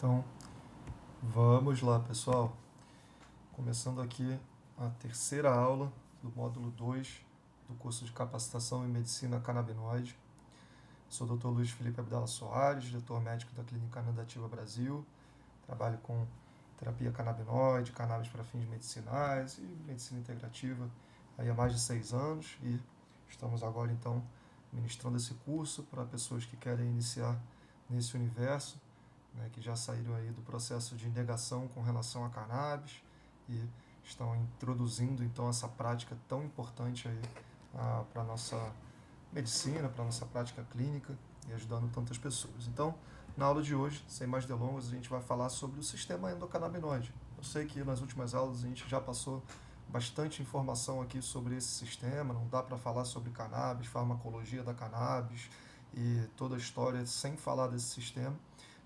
Então, vamos lá, pessoal. Começando aqui a terceira aula do módulo 2 do curso de capacitação em medicina canabinoide. Sou o Dr. Luiz Felipe Abdala Soares, diretor médico da Clínica Anadativa Brasil. Trabalho com terapia canabinoide, cannabis para fins medicinais e medicina integrativa aí há mais de 6 anos e estamos agora então ministrando esse curso para pessoas que querem iniciar nesse universo, né, que já saíram aí do processo de negação com relação a cannabis e estão introduzindo então essa prática tão importante aí para a nossa medicina, para a nossa prática clínica e ajudando tantas pessoas. Então, na aula de hoje, sem mais delongas, a gente vai falar sobre o sistema endocannabinoide. Eu sei que nas últimas aulas a gente já passou bastante informação aqui sobre esse sistema, não dá para falar sobre cannabis, farmacologia da cannabis e toda a história sem falar desse sistema,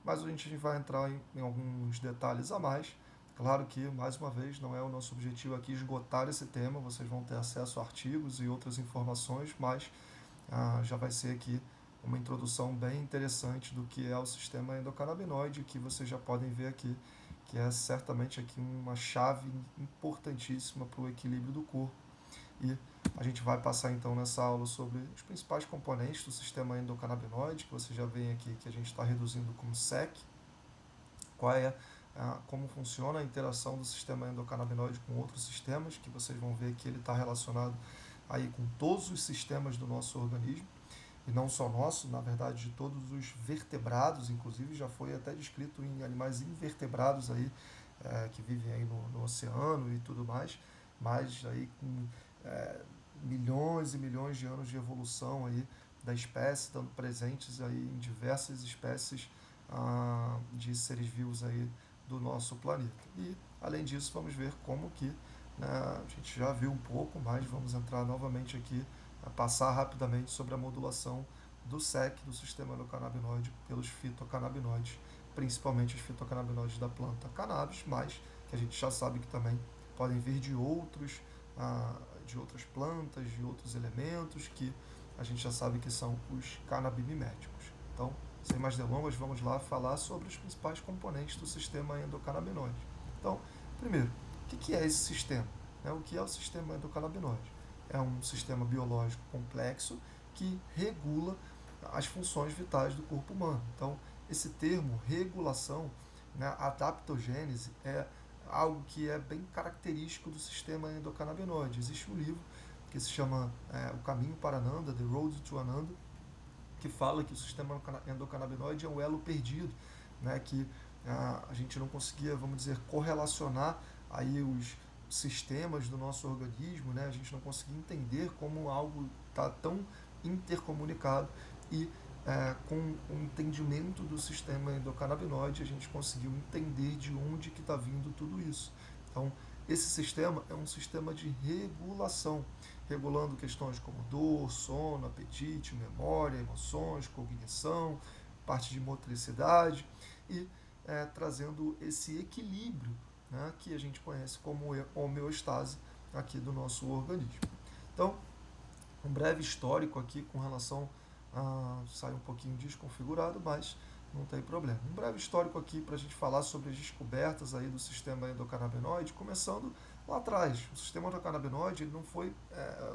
mas a gente vai entrar em alguns detalhes a mais. Claro que, mais uma vez, não é o nosso objetivo aqui esgotar esse tema, vocês vão ter acesso a artigos e outras informações, mas já vai ser aqui uma introdução bem interessante do que é o sistema endocannabinoide, que vocês já podem ver aqui, que é certamente aqui uma chave importantíssima para o equilíbrio do corpo. E a gente vai passar então nessa aula sobre os principais componentes do sistema endocannabinoide, que você já vê aqui que a gente está reduzindo como SEC, como funciona a interação do sistema endocannabinoide com outros sistemas, que vocês vão ver que ele está relacionado aí com todos os sistemas do nosso organismo, e não só nosso, na verdade de todos os vertebrados, inclusive já foi até descrito em animais invertebrados aí, que vivem aí no oceano e tudo mais, mas aí com milhões e milhões de anos de evolução aí da espécie, estando presentes aí em diversas espécies de seres vivos aí do nosso planeta. E, além disso, vamos ver como que, né, a gente já viu um pouco, mas vamos entrar novamente aqui, a passar rapidamente sobre a modulação do SEC, do sistema endocannabinoide, pelos fitocannabinoides, principalmente os fitocannabinoides da planta cannabis, mas que a gente já sabe que também podem vir de outras plantas, de outros elementos, que a gente já sabe que são os canabimiméticos. Então, sem mais delongas, vamos lá falar sobre os principais componentes do sistema endocannabinoide. Então, primeiro, o que é esse sistema? O que é o sistema endocannabinoide? É um sistema biológico complexo que regula as funções vitais do corpo humano. Então, esse termo, regulação, né, adaptogênese, é algo que é bem característico do sistema endocannabinoide. Existe um livro que se chama O Caminho para Ananda, The Road to Ananda, que fala que o sistema endocannabinoide é um elo perdido, né, que a gente não conseguia, vamos dizer, correlacionar aí os sistemas do nosso organismo, né, a gente não conseguia entender como algo está tão intercomunicado e com o entendimento do sistema endocannabinoide a gente conseguiu entender de onde que está vindo tudo isso. Então, esse sistema é um sistema de regulação, regulando questões como dor, sono, apetite, memória, emoções, cognição, parte de motricidade e trazendo esse equilíbrio, né, que a gente conhece como homeostase aqui do nosso organismo. Então, um breve histórico aqui com relação sai um pouquinho desconfigurado, mas não tem problema. Um breve histórico aqui para a gente falar sobre as descobertas aí do sistema endocannabinoide, começando lá atrás. O sistema endocannabinoide ele não foi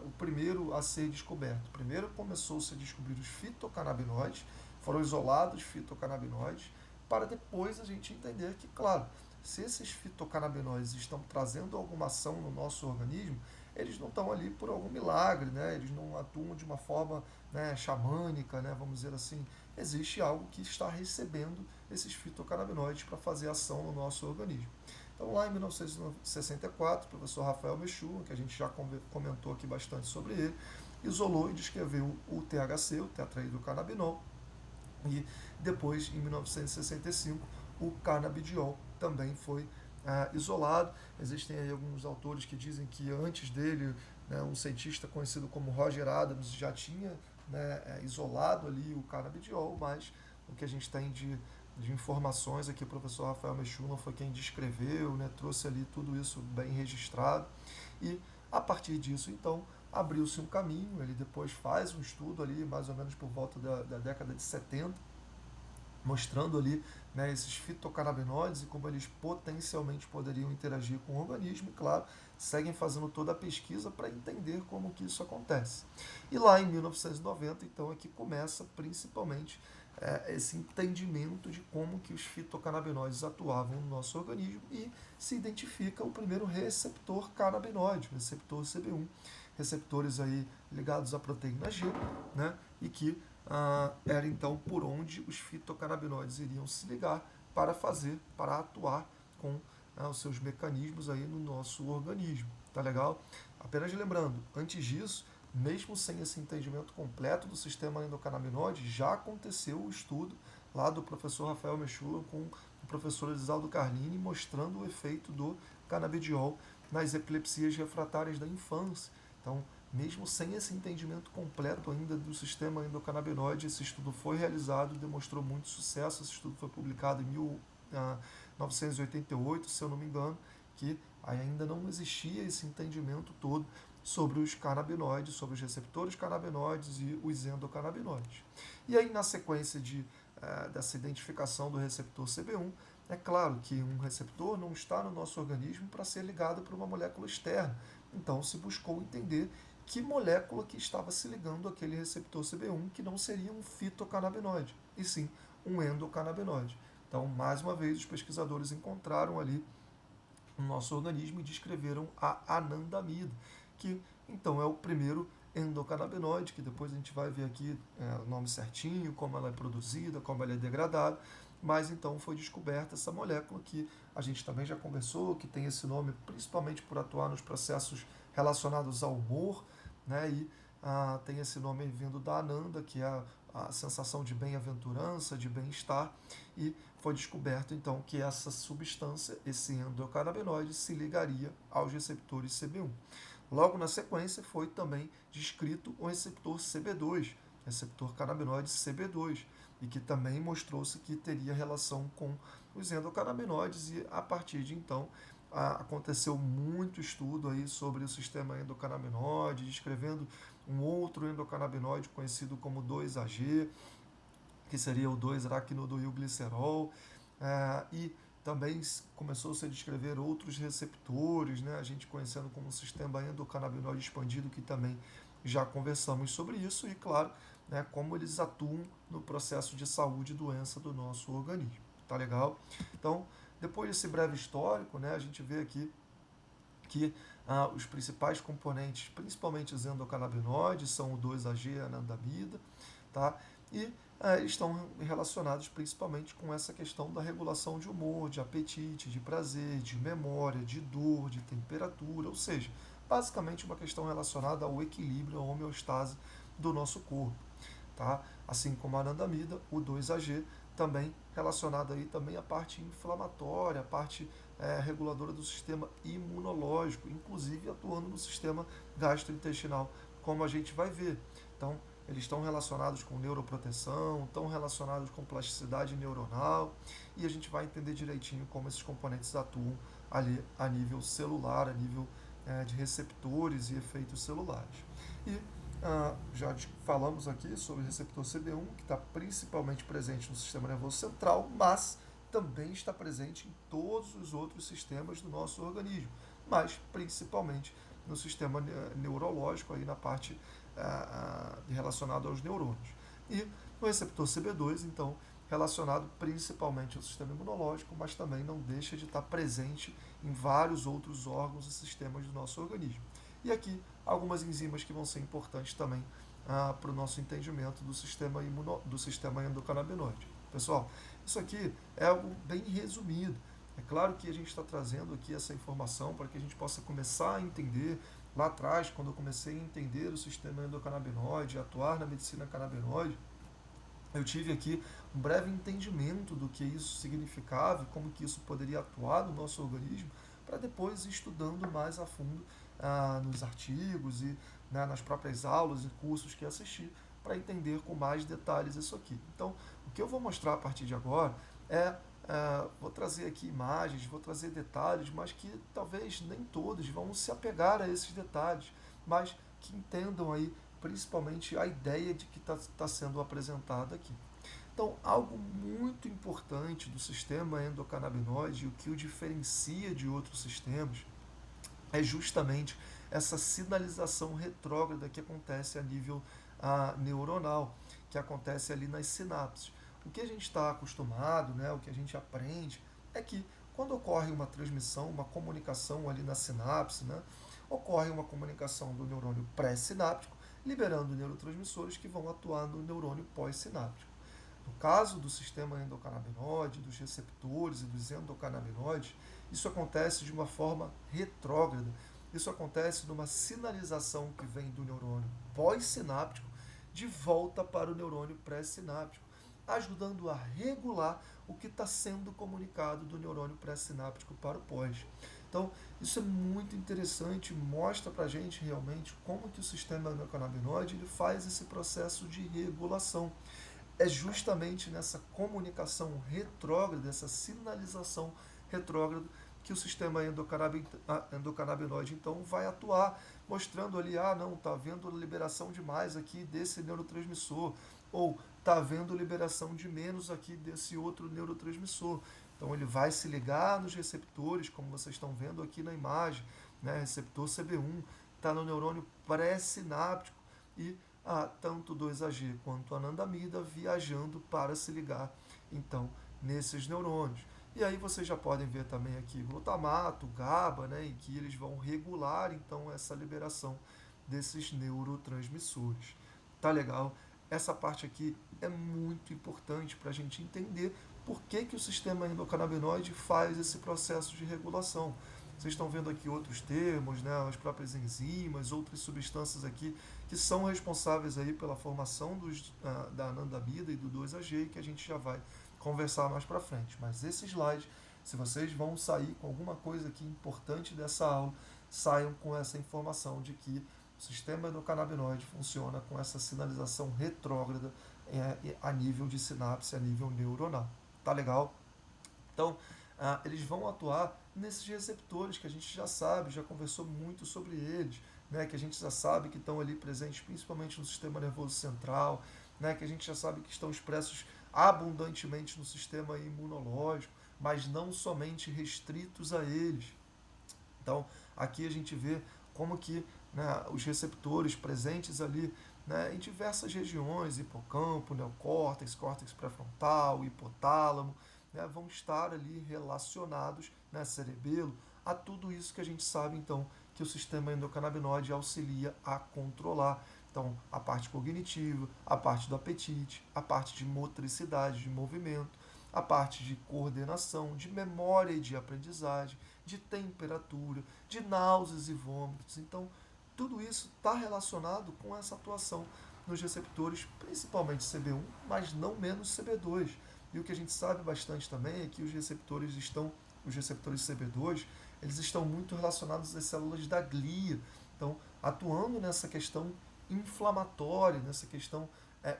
o primeiro a ser descoberto. Primeiro começou-se a descobrir os fitocannabinoides, foram isolados fitocannabinoides, para depois a gente entender que, claro, se esses fitocannabinoides estão trazendo alguma ação no nosso organismo, eles não estão ali por algum milagre, né? Eles não atuam de uma forma, né, xamânica, né, vamos dizer assim. Existe algo que está recebendo esses fitocannabinoides para fazer ação no nosso organismo. Então, lá em 1964, o professor Rafael Mechoulam, que a gente já comentou aqui bastante sobre ele, isolou e descreveu o THC, o tetrahidrocannabinol, e depois, em 1965, o cannabidiol também foi isolado. Existem aí alguns autores que dizem que antes dele, né, um cientista conhecido como Roger Adams já tinha, né, isolado ali o cannabidiol, mas o que a gente tem de informações aqui, o professor Rafael Mechoulam foi quem descreveu, né, trouxe ali tudo isso bem registrado, e a partir disso, então, abriu-se um caminho. Ele depois faz um estudo ali, mais ou menos por volta da década de 70, mostrando ali, né, esses fitocannabinoides e como eles potencialmente poderiam interagir com o organismo, e claro, seguem fazendo toda a pesquisa para entender como que isso acontece. E lá em 1990, então, é que começa principalmente esse entendimento de como que os fitocannabinoides atuavam no nosso organismo e se identifica o primeiro receptor canabinoide, o receptor CB1, receptores aí ligados à proteína G, né, e que era então por onde os fitocannabinoides iriam se ligar para atuar com os seus mecanismos aí no nosso organismo. Tá legal? Apenas lembrando, antes disso, mesmo sem esse entendimento completo do sistema endocannabinoide, já aconteceu o estudo lá do professor Rafael Mechula com o professor Elisaldo Carlini, mostrando o efeito do canabidiol nas epilepsias refratárias da infância. Então, mesmo sem esse entendimento completo ainda do sistema endocannabinoide, esse estudo foi realizado e demonstrou muito sucesso. Esse estudo foi publicado em 1988, se eu não me engano, que ainda não existia esse entendimento todo sobre os canabinoides, sobre os receptores canabinoides e os endocannabinoides. E aí, na sequência dessa identificação do receptor CB1, é claro que um receptor não está no nosso organismo para ser ligado para uma molécula externa. Então, se buscou entender que molécula que estava se ligando àquele receptor CB1, que não seria um fitocannabinoide, e sim um endocannabinoide. Então, mais uma vez, os pesquisadores encontraram ali no nosso organismo e descreveram a anandamida, que então é o primeiro endocannabinoide, que depois a gente vai ver aqui o nome certinho, como ela é produzida, como ela é degradada, mas então foi descoberta essa molécula que a gente também já conversou, que tem esse nome principalmente por atuar nos processos relacionados ao humor, né, e tem esse nome vindo da Ananda, que é a sensação de bem-aventurança, de bem-estar, e foi descoberto então que essa substância, esse endocannabinoide, se ligaria aos receptores CB1. Logo na sequência foi também descrito o receptor CB2, receptor canabinoide CB2, e que também mostrou-se que teria relação com os endocannabinoides, e a partir de então aconteceu muito estudo aí sobre o sistema endocannabinoide, descrevendo um outro endocannabinoide conhecido como 2-AG, que seria o 2-araquinodoilglicerol, e também começou-se a descrever outros receptores, né, a gente conhecendo como o sistema endocannabinoide expandido, que também já conversamos sobre isso, e claro, né, como eles atuam no processo de saúde e doença do nosso organismo. Tá legal? Então, depois desse breve histórico, né, a gente vê aqui que os principais componentes, principalmente os endocannabinoides, são o 2-AG e a anandamida, tá? E estão relacionados principalmente com essa questão da regulação de humor, de apetite, de prazer, de memória, de dor, de temperatura, ou seja, basicamente uma questão relacionada ao equilíbrio, à homeostase do nosso corpo. Tá? Assim como a anandamida, o 2-AG, também relacionado aí também à parte inflamatória, a parte reguladora do sistema imunológico, inclusive atuando no sistema gastrointestinal, como a gente vai ver. Então, eles estão relacionados com neuroproteção, estão relacionados com plasticidade neuronal, e a gente vai entender direitinho como esses componentes atuam ali a nível celular, a nível de receptores e efeitos celulares. E já falamos aqui sobre o receptor CB1, que está principalmente presente no sistema nervoso central, mas também está presente em todos os outros sistemas do nosso organismo, mas principalmente no sistema neurológico, aí na parte relacionada aos neurônios. E o receptor CB2, então, relacionado principalmente ao sistema imunológico, mas também não deixa de estar presente em vários outros órgãos e sistemas do nosso organismo. E aqui algumas enzimas que vão ser importantes também para o nosso entendimento do sistema endocannabinoide. Pessoal, isso aqui é algo bem resumido. É claro que a gente está trazendo aqui essa informação para que a gente possa começar a entender. Lá atrás, quando eu comecei a entender o sistema endocannabinoide, atuar na medicina canabinoide, eu tive aqui um breve entendimento do que isso significava e como que isso poderia atuar no nosso organismo, para depois ir estudando mais a fundo nos artigos e nas próprias aulas e cursos que assisti, para entender com mais detalhes isso aqui. Então, o que eu vou mostrar a partir de agora vou trazer aqui imagens, vou trazer detalhes, mas que talvez nem todos vão se apegar a esses detalhes, mas que entendam aí principalmente a ideia de que está sendo apresentada aqui. Então, algo muito importante do sistema endocannabinoide, o que o diferencia de outros sistemas, é justamente essa sinalização retrógrada que acontece a nível neuronal, que acontece ali nas sinapses. O que a gente está acostumado, né, o que a gente aprende, é que quando ocorre uma transmissão, uma comunicação ali na sinapse, né, ocorre uma comunicação do neurônio pré-sináptico, liberando neurotransmissores que vão atuar no neurônio pós-sináptico. No caso do sistema endocannabinoide, dos receptores e dos endocannabinoides, isso acontece de uma forma retrógrada. Isso acontece numa sinalização que vem do neurônio pós-sináptico de volta para o neurônio pré-sináptico, ajudando a regular o que está sendo comunicado do neurônio pré-sináptico para o pós. Então, isso é muito interessante, mostra para a gente realmente como que o sistema endocannabinoide ele faz esse processo de regulação. É justamente nessa comunicação retrógrada, essa sinalização retrógrada, que o sistema endocannabinoide então vai atuar, mostrando ali, não, está havendo liberação demais aqui desse neurotransmissor, ou está havendo liberação de menos aqui desse outro neurotransmissor. Então ele vai se ligar nos receptores, como vocês estão vendo aqui na imagem, né? Receptor CB1 está no neurônio pré-sináptico e tanto 2AG quanto a anandamida viajando para se ligar então nesses neurônios. E aí vocês já podem ver também aqui glutamato, GABA, né, em que eles vão regular então essa liberação desses neurotransmissores. Tá legal? Essa parte aqui é muito importante para a gente entender por que o sistema endocannabinoide faz esse processo de regulação. Vocês estão vendo aqui outros termos, né, as próprias enzimas, outras substâncias aqui que são responsáveis aí pela formação da anandamida e do 2AG, que a gente já vai conversar mais para frente. Mas esse slide, se vocês vão sair com alguma coisa aqui importante dessa aula, saiam com essa informação de que o sistema endocannabinoide funciona com essa sinalização retrógrada a nível de sinapse, a nível neuronal. Tá legal? Então, eles vão atuar nesses receptores que a gente já sabe, já conversou muito sobre eles, né, que a gente já sabe que estão ali presentes principalmente no sistema nervoso central, né, que a gente já sabe que estão expressos abundantemente no sistema imunológico, mas não somente restritos a eles. Então, aqui a gente vê como que, né, os receptores presentes ali, né, em diversas regiões, hipocampo, neocórtex, córtex pré-frontal, hipotálamo, né, vão estar ali relacionados, né, cerebelo, a tudo isso que a gente sabe, então, que o sistema endocannabinoide auxilia a controlar. Então, a parte cognitiva, a parte do apetite, a parte de motricidade, de movimento, a parte de coordenação, de memória e de aprendizagem, de temperatura, de náuseas e vômitos. Então, tudo isso está relacionado com essa atuação nos receptores, principalmente CB1, mas não menos CB2. E o que a gente sabe bastante também é que os receptores CB2, eles estão muito relacionados às células da glia. Então, atuando nessa questão inflamatória, nessa questão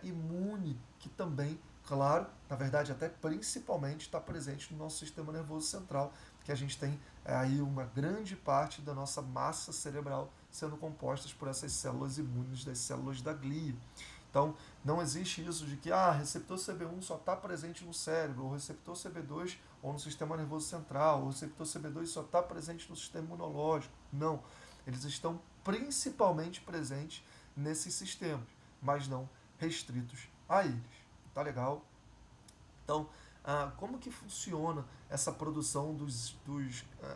imune, que também, claro, na verdade até principalmente está presente no nosso sistema nervoso central, que a gente tem aí uma grande parte da nossa massa cerebral sendo compostas por essas células imunes das células da glia. Então, não existe isso de que receptor CB1 só está presente no cérebro, ou receptor CB2 ou no sistema nervoso central, ou receptor CB2 só está presente no sistema imunológico. Não. Eles estão principalmente presentes nesses sistemas, mas não restritos a eles. Tá legal? Então, como que funciona essa produção dos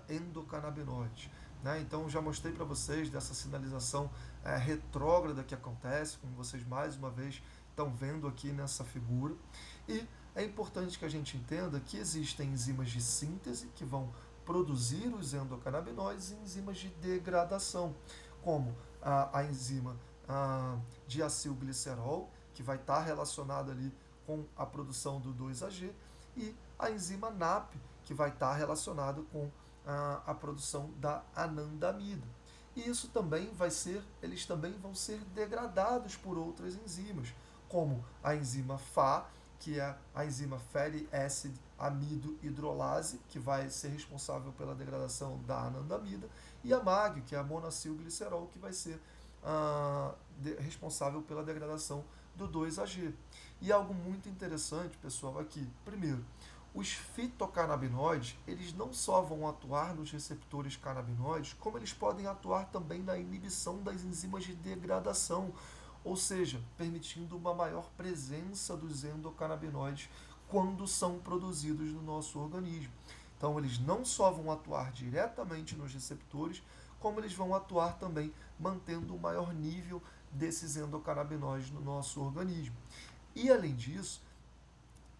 endocannabinoides? Né? Então, já mostrei para vocês dessa sinalização retrógrada que acontece, como vocês mais uma vez estão vendo aqui nessa figura. E é importante que a gente entenda que existem enzimas de síntese que vão produzir os endocannabinoides e enzimas de degradação, como a enzima diacilglicerol, que vai estar relacionada ali com a produção do 2AG, e a enzima NAP, que vai estar relacionada com a produção da anandamida. E isso também eles também vão ser degradados por outras enzimas, como a enzima FA, que é a enzima Fatty Acid Amido Hidrolase, que vai ser responsável pela degradação da anandamida, e a MAG, que é a monacilglicerol, que vai ser responsável pela degradação do 2-AG. E algo muito interessante, pessoal, aqui. Primeiro, os fitocannabinoides, eles não só vão atuar nos receptores canabinoides, como eles podem atuar também na inibição das enzimas de degradação, ou seja, permitindo uma maior presença dos endocannabinoides quando são produzidos no nosso organismo. Então, eles não só vão atuar diretamente nos receptores, como eles vão atuar também mantendo um maior nível desses endocannabinoides no nosso organismo. E, além disso,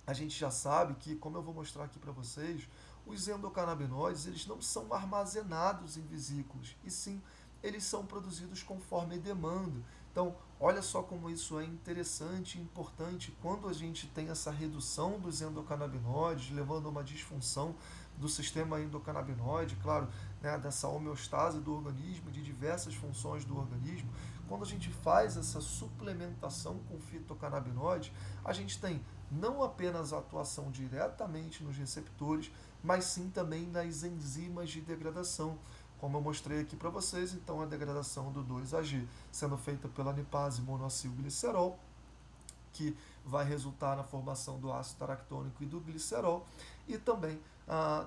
a gente já sabe que, como eu vou mostrar aqui para vocês, os endocannabinoides eles não são armazenados em vesículas, e sim eles são produzidos conforme demanda. Então, olha só como isso é interessante e importante quando a gente tem essa redução dos endocannabinoides, levando a uma disfunção do sistema endocannabinoide, claro, né, dessa homeostase do organismo, de diversas funções do organismo. Quando a gente faz essa suplementação com fitocannabinoides, a gente tem não apenas a atuação diretamente nos receptores, mas sim também nas enzimas de degradação. Como eu mostrei aqui para vocês, então a degradação do 2-AG sendo feita pela lipase monoacilglicerol, que vai resultar na formação do ácido aractônico e do glicerol, e também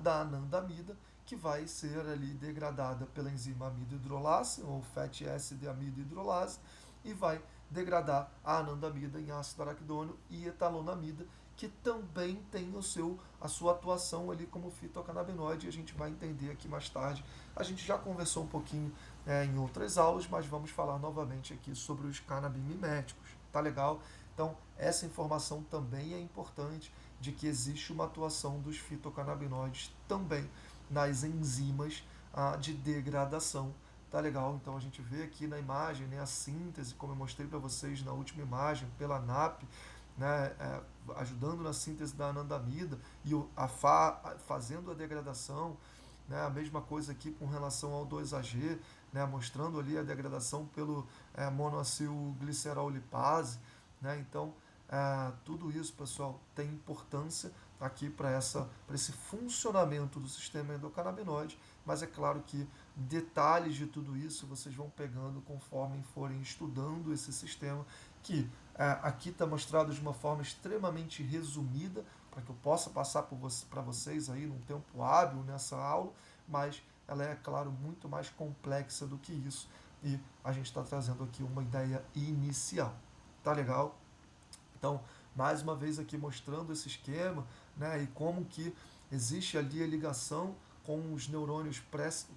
da anandamida, que vai ser ali degradada pela enzima amido-hidrolase, ou fatty acid amido-hidrolase, e vai degradar a anandamida em ácido araquidônio e etalonamida, que também tem a sua atuação ali como fitocannabinoide, e a gente vai entender aqui mais tarde. A gente já conversou um pouquinho em outras aulas, mas vamos falar novamente aqui sobre os canabimiméticos. Tá legal? Então, essa informação também é importante, de que existe uma atuação dos fitocannabinoides também nas enzimas de degradação. Tá legal? Então a gente vê aqui na imagem, né, a síntese, como eu mostrei para vocês na última imagem, pela NAP, né, ajudando na síntese da anandamida e fazendo a degradação. Né, a mesma coisa aqui com relação ao 2-AG, né, mostrando ali a degradação pelo monoacilglicerol lipase. Né, então, tudo isso, pessoal, tem importância aqui para esse funcionamento do sistema endocannabinoide, mas é claro que detalhes de tudo isso vocês vão pegando conforme forem estudando esse sistema, que aqui está mostrado de uma forma extremamente resumida, para que eu possa passar para vocês aí num tempo hábil nessa aula, mas ela é, claro, muito mais complexa do que isso, e a gente está trazendo aqui uma ideia inicial. Tá legal? Então, mais uma vez aqui mostrando esse esquema, né, e como que existe ali a ligação com os neurônios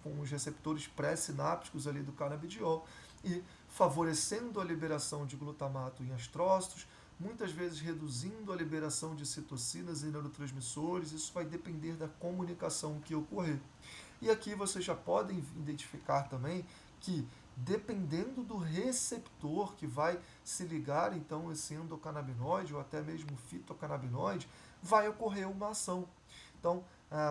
com os receptores pré-sinápticos ali do canabidiol, e favorecendo a liberação de glutamato em astrócitos, muitas vezes reduzindo a liberação de citocinas e neurotransmissores. Isso vai depender da comunicação que ocorrer. E aqui vocês já podem identificar também que, dependendo do receptor que vai se ligar, então, esse endocannabinoide ou até mesmo fitocannabinoide, vai ocorrer uma ação. Então,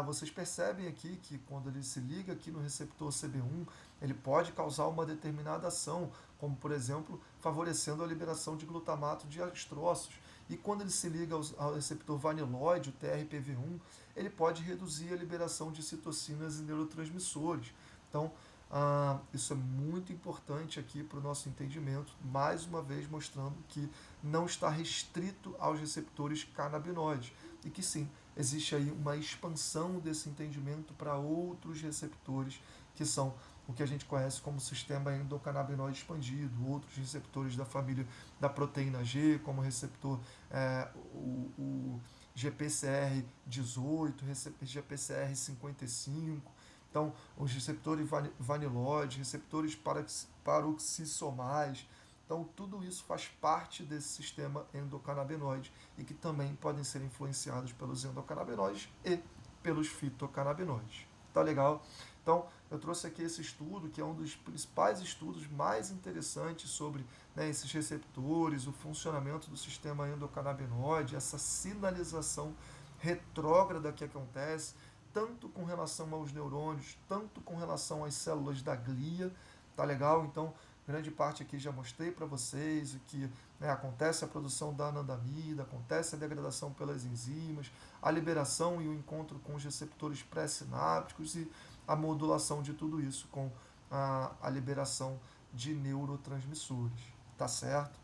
vocês percebem aqui que quando ele se liga aqui no receptor CB1, ele pode causar uma determinada ação, como, por exemplo, favorecendo a liberação de glutamato de astrócitos. E quando ele se liga ao receptor vaniloide, o TRPV1, ele pode reduzir a liberação de citocinas e neurotransmissores. Então, isso é muito importante aqui para o nosso entendimento, mais uma vez mostrando que não está restrito aos receptores canabinoides, e que sim, existe aí uma expansão desse entendimento para outros receptores, que são o que a gente conhece como sistema endocannabinoide expandido, outros receptores da família da proteína G, como o receptor o GPCR18, GPCR55. Então, os receptores vaniloides, receptores paroxissomais. Então, tudo isso faz parte desse sistema endocannabinoide, e que também podem ser influenciados pelos endocannabinoides e pelos fitocannabinoides. Tá legal? Então, eu trouxe aqui esse estudo, que é um dos principais estudos mais interessantes sobre, né, esses receptores, o funcionamento do sistema endocannabinoide, essa sinalização retrógrada que acontece, tanto com relação aos neurônios, tanto com relação às células da glia. Tá legal? Então, grande parte aqui já mostrei para vocês o que, né, acontece a produção da anandamida, acontece a degradação pelas enzimas, a liberação e o encontro com os receptores pré-sinápticos e a modulação de tudo isso com a liberação de neurotransmissores. Tá certo?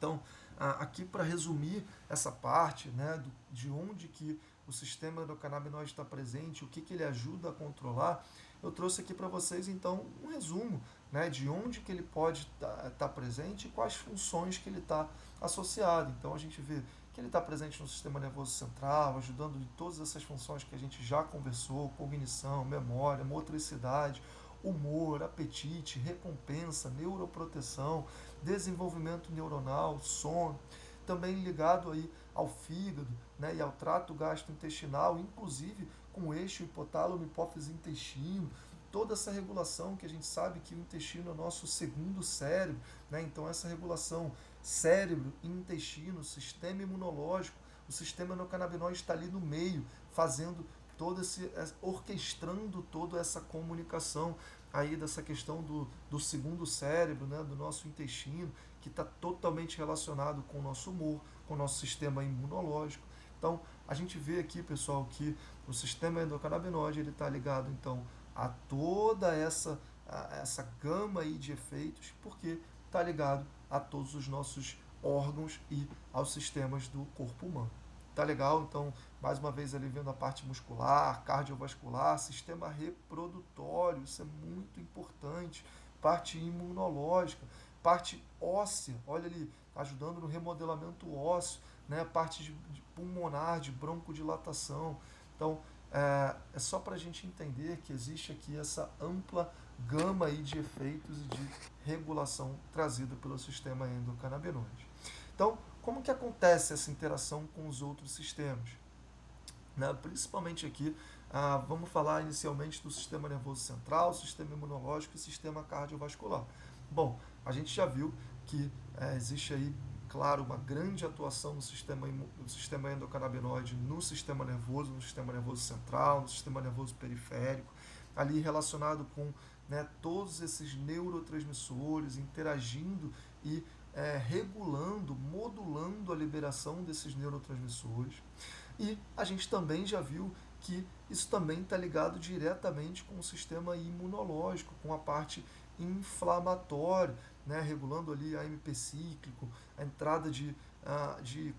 Então, aqui para resumir essa parte, né, de onde que o sistema endocannabinoide está presente, o que ele ajuda a controlar, eu trouxe aqui para vocês, então, um resumo, né, de onde que ele pode estar presente e quais funções que ele está associado. Então, a gente vê que ele está presente no sistema nervoso central, ajudando em todas essas funções que a gente já conversou, cognição, memória, motricidade, humor, apetite, recompensa, neuroproteção, desenvolvimento neuronal, sono, também ligado aí ao fígado, né, e ao trato gastrointestinal, inclusive com o eixo hipotálamo, hipófise, intestino, toda essa regulação que a gente sabe que o intestino é o nosso segundo cérebro, né, então essa regulação cérebro, intestino, sistema imunológico, o sistema endocannabinoide está ali no meio, fazendo orquestrando toda essa comunicação aí dessa questão do segundo cérebro, né, do nosso intestino, que está totalmente relacionado com o nosso humor, com o nosso sistema imunológico. Então, a gente vê aqui, pessoal, que o sistema endocannabinoide ele está ligado, então, a toda essa gama aí de efeitos, porque está ligado a todos os nossos órgãos e aos sistemas do corpo humano. Tá legal? Então, mais uma vez ali vendo a parte muscular, cardiovascular, sistema reprodutório, isso é muito importante, parte imunológica, parte óssea, olha ali, ajudando no remodelamento ósseo, né? Parte de pulmonar, de broncodilatação. Então, é só para a gente entender que existe aqui essa ampla gama aí de efeitos e de regulação trazida pelo sistema endocannabinoide. Então, como que acontece essa interação com os outros sistemas? Né? Principalmente aqui, vamos falar inicialmente do sistema nervoso central, sistema imunológico e sistema cardiovascular. Bom, a gente já viu que existe aí, claro, uma grande atuação no sistema endocannabinoide, no sistema nervoso central, no sistema nervoso periférico, ali relacionado com, né, todos esses neurotransmissores interagindo e regulando, modulando a liberação desses neurotransmissores. E a gente também já viu que isso também está ligado diretamente com o sistema imunológico, com a parte inflamatória, né, regulando ali a AMP cíclico, a entrada de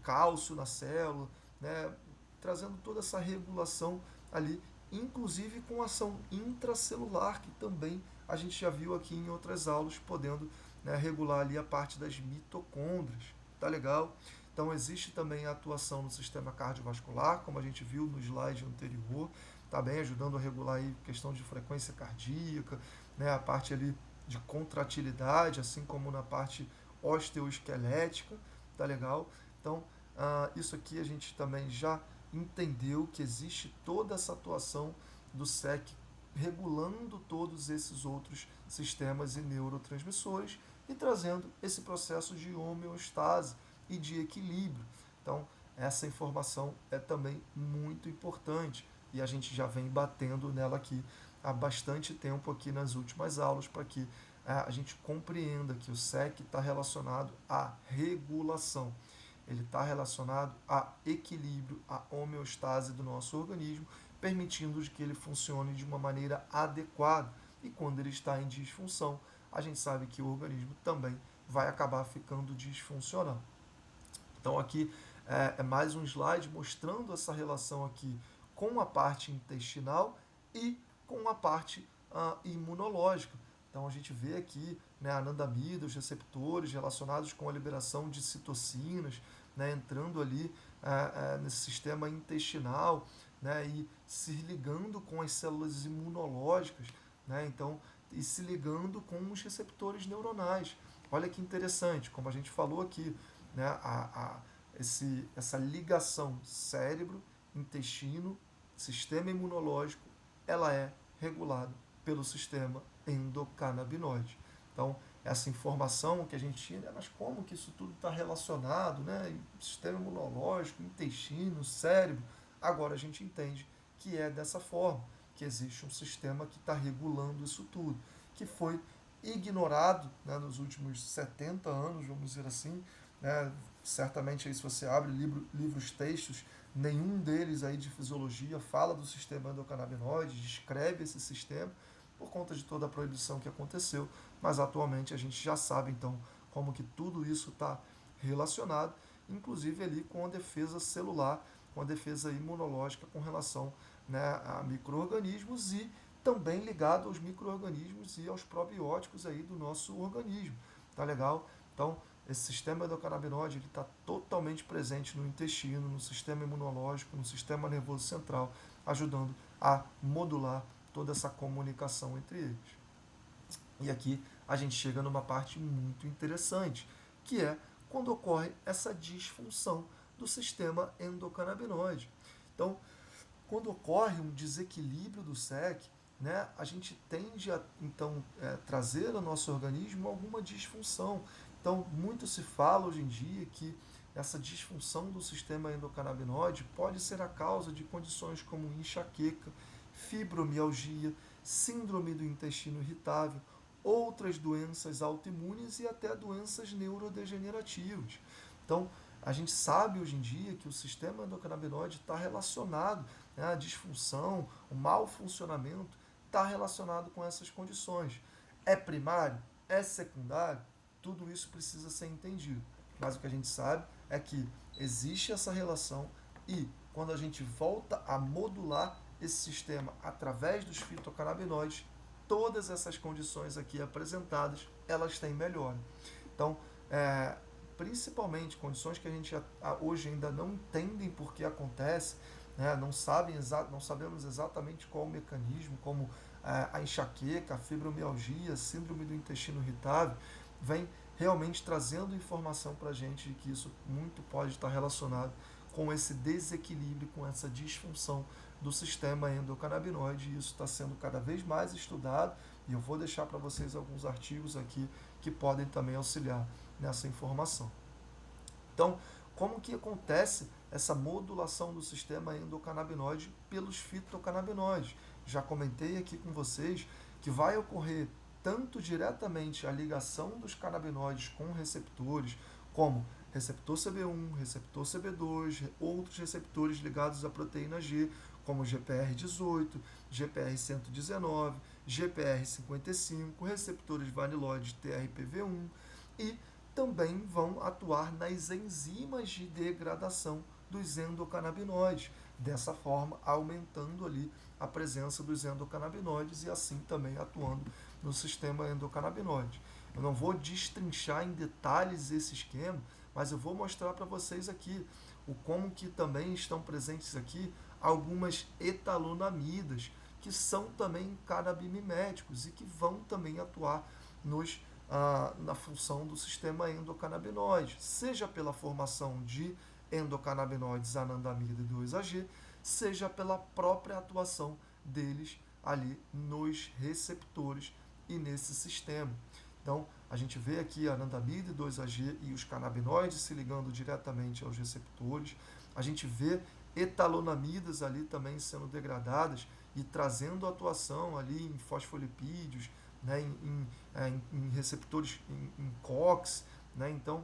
cálcio na célula, né, trazendo toda essa regulação ali, inclusive com ação intracelular, que também a gente já viu aqui em outras aulas, podendo, né, regular ali a parte das mitocôndrias. Tá legal? Então existe também a atuação no sistema cardiovascular, como a gente viu no slide anterior, tá bem, ajudando a regular aí a questão de frequência cardíaca, né, a parte ali de contratilidade, assim como na parte osteoesquelética, tá legal? Então, isso aqui a gente também já entendeu que existe toda essa atuação do SEC regulando todos esses outros sistemas e neurotransmissores e trazendo esse processo de homeostase e de equilíbrio. Então, essa informação é também muito importante e a gente já vem batendo nela aqui há bastante tempo aqui nas últimas aulas para que a gente compreenda que o SEC está relacionado à regulação. Ele está relacionado a equilíbrio, a homeostase do nosso organismo, permitindo que ele funcione de uma maneira adequada. E quando ele está em disfunção, a gente sabe que o organismo também vai acabar ficando disfuncional. Então aqui é mais um slide mostrando essa relação aqui com a parte intestinal e com a parte imunológica. Então a gente vê aqui, né, a anandamida, os receptores relacionados com a liberação de citocinas, né, entrando ali nesse sistema intestinal, né, e se ligando com as células imunológicas, né, então, e se ligando com os receptores neuronais. Olha que interessante, como a gente falou aqui, né, essa ligação cérebro, intestino, sistema imunológico, ela é regulada pelo sistema endocannabinoide. Então, essa informação que a gente tinha, mas como que isso tudo está relacionado, né? Sistema imunológico, intestino, cérebro. Agora a gente entende que é dessa forma, que existe um sistema que está regulando isso tudo, que foi ignorado, né, nos últimos 70 anos, vamos dizer assim, né? Certamente aí, se você abre livros, textos, nenhum deles aí de fisiologia fala do sistema endocannabinoide, descreve esse sistema, por conta de toda a proibição que aconteceu, mas atualmente a gente já sabe então como que tudo isso está relacionado, inclusive ali com a defesa celular, com a defesa imunológica com relação, né, a micro-organismos e também ligado aos micro-organismos e aos probióticos aí do nosso organismo. Tá legal? Então, esse sistema endocannabinoide está totalmente presente no intestino, no sistema imunológico, no sistema nervoso central, ajudando a modular toda essa comunicação entre eles. E aqui a gente chega numa parte muito interessante, que é quando ocorre essa disfunção do sistema endocannabinoide. Então, quando ocorre um desequilíbrio do SEC, né, a gente tende a então trazer ao nosso organismo alguma disfunção. Então, muito se fala hoje em dia que essa disfunção do sistema endocannabinoide pode ser a causa de condições como enxaqueca, fibromialgia, síndrome do intestino irritável, outras doenças autoimunes e até doenças neurodegenerativas. Então, a gente sabe hoje em dia que o sistema endocannabinoide está relacionado, né, a disfunção, o mau funcionamento está relacionado com essas condições. É primário? É secundário? Tudo isso precisa ser entendido. Mas o que a gente sabe é que existe essa relação e quando a gente volta a modular esse sistema através dos fitocannabinoides, todas essas condições aqui apresentadas, elas têm melhora. Então, principalmente condições que a gente hoje ainda não entendem por que acontece, né? Não sabemos exatamente qual o mecanismo, como a enxaqueca, a fibromialgia, a síndrome do intestino irritável, vem realmente trazendo informação para a gente de que isso muito pode estar relacionado com esse desequilíbrio, com essa disfunção do sistema endocannabinoide, e isso está sendo cada vez mais estudado, e eu vou deixar para vocês alguns artigos aqui que podem também auxiliar nessa informação. Então, como que acontece essa modulação do sistema endocannabinoide pelos fitocannabinoides? Já comentei aqui com vocês que vai ocorrer tanto diretamente a ligação dos canabinoides com receptores, como receptor CB1, receptor CB2, outros receptores ligados à proteína G, como GPR18, GPR119, GPR55, receptores vaniloides TRPV1 e também vão atuar nas enzimas de degradação dos endocannabinoides, dessa forma aumentando ali a presença dos endocannabinoides e assim também atuando no sistema endocannabinoide. Eu não vou destrinchar em detalhes esse esquema, mas eu vou mostrar para vocês aqui o como que também estão presentes aqui algumas etalonamidas, que são também canabimiméticos e que vão também atuar na função do sistema endocannabinoide, seja pela formação de endocannabinoides anandamida e 2-AG, seja pela própria atuação deles ali nos receptores e nesse sistema. Então, a gente vê aqui a anandamida e 2-AG e os canabinoides se ligando diretamente aos receptores. A gente vê etalonamidas ali também sendo degradadas e trazendo atuação ali em fosfolipídios, né, em receptores em COX, né, então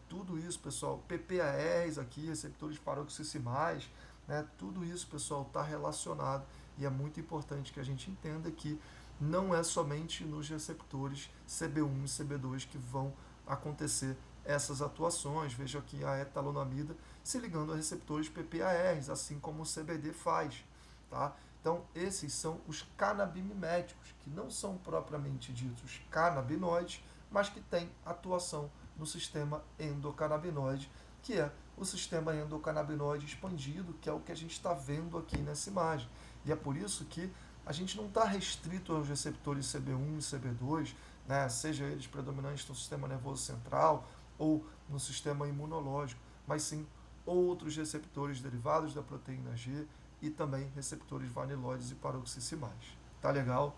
tudo isso, pessoal, PPARs aqui, receptores paroxissimais, né, tudo isso, pessoal, está relacionado e é muito importante que a gente entenda que não é somente nos receptores CB1 e CB2 que vão acontecer essas atuações. Veja aqui a etalonamida se ligando a receptores PPARs, assim como o CBD faz, tá? Então, esses são os canabimiméticos, que não são propriamente ditos canabinoides, mas que têm atuação no sistema endocannabinoide, que é o sistema endocannabinoide expandido, que é o que a gente está vendo aqui nessa imagem. E é por isso que a gente não está restrito aos receptores CB1 e CB2, né, seja eles predominantes no sistema nervoso central ou no sistema imunológico, mas sim outros receptores derivados da proteína G e também receptores vaniloides e paroxissimais. Tá legal?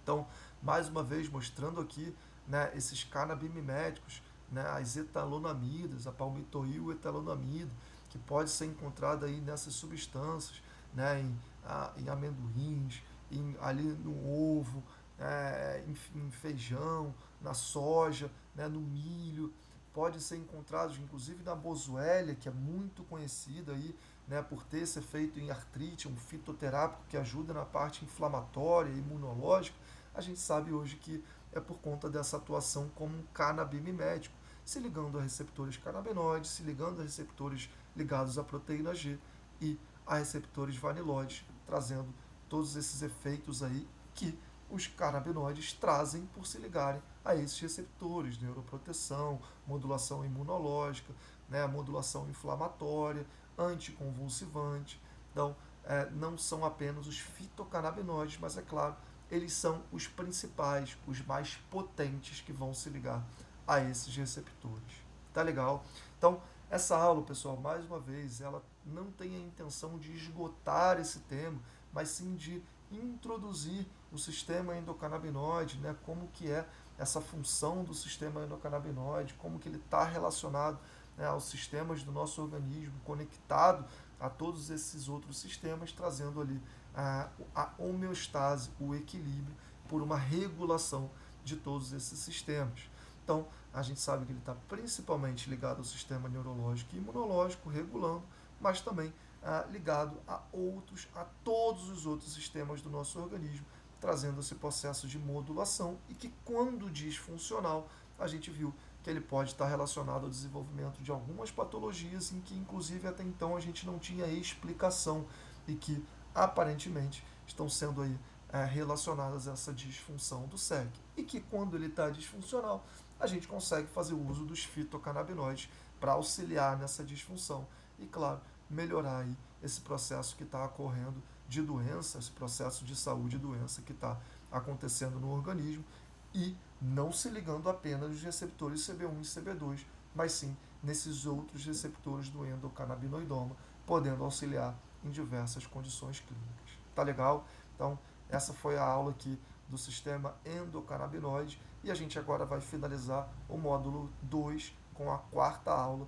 Então, mais uma vez mostrando aqui, né, esses canabimiméticos, né, as etalonamidas, a palmitoil etalonamida, que pode ser encontrada aí nessas substâncias, né, em amendoins, ali no ovo, em feijão, na soja, né, no milho. Podem ser encontrados inclusive na boswellia, que é muito conhecida aí, né, por ter esse efeito em artrite, um fitoterápico que ajuda na parte inflamatória e imunológica. A gente sabe hoje que é por conta dessa atuação como um canabimimético, se ligando a receptores canabinoides, se ligando a receptores ligados à proteína G e a receptores vaniloides, trazendo todos esses efeitos aí que os canabinoides trazem por se ligarem a esses receptores, neuroproteção, modulação imunológica, né, modulação inflamatória, anticonvulsivante. Então, não são apenas os fitocannabinoides, mas é claro, eles são os principais, os mais potentes que vão se ligar a esses receptores. Tá legal? Então, essa aula, pessoal, mais uma vez, ela não tem a intenção de esgotar esse tema, mas sim de introduzir o sistema endocannabinoide, né, como que é essa função do sistema endocannabinoide, como que ele está relacionado, né, aos sistemas do nosso organismo, conectado a todos esses outros sistemas, trazendo ali a homeostase, o equilíbrio, por uma regulação de todos esses sistemas. Então, a gente sabe que ele está principalmente ligado ao sistema neurológico e imunológico, regulando, mas também ligado a todos os outros sistemas do nosso organismo, trazendo esse processo de modulação e que, quando disfuncional, a gente viu que ele pode estar relacionado ao desenvolvimento de algumas patologias em que, inclusive, até então a gente não tinha explicação e que, aparentemente, estão sendo aí relacionadas a essa disfunção do SEC. E que, quando ele está disfuncional, a gente consegue fazer uso dos fitocannabinoides para auxiliar nessa disfunção e, claro, melhorar aí esse processo que está ocorrendo de doença, esse processo de saúde e doença que está acontecendo no organismo e não se ligando apenas nos receptores CB1 e CB2, mas sim nesses outros receptores do endocannabinoidoma, podendo auxiliar em diversas condições clínicas. Tá legal? Então, essa foi a aula aqui do sistema endocannabinoide e a gente agora vai finalizar o módulo 2 com a quarta aula,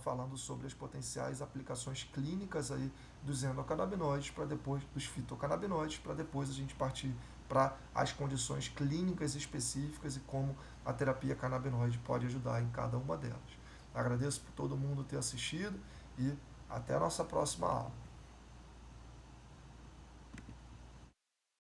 falando sobre as potenciais aplicações clínicas aí dos endocannabinoides, para depois dos fitocannabinoides, para depois a gente partir para as condições clínicas específicas e como a terapia canabinoide pode ajudar em cada uma delas. Agradeço por todo mundo ter assistido e até a nossa próxima aula.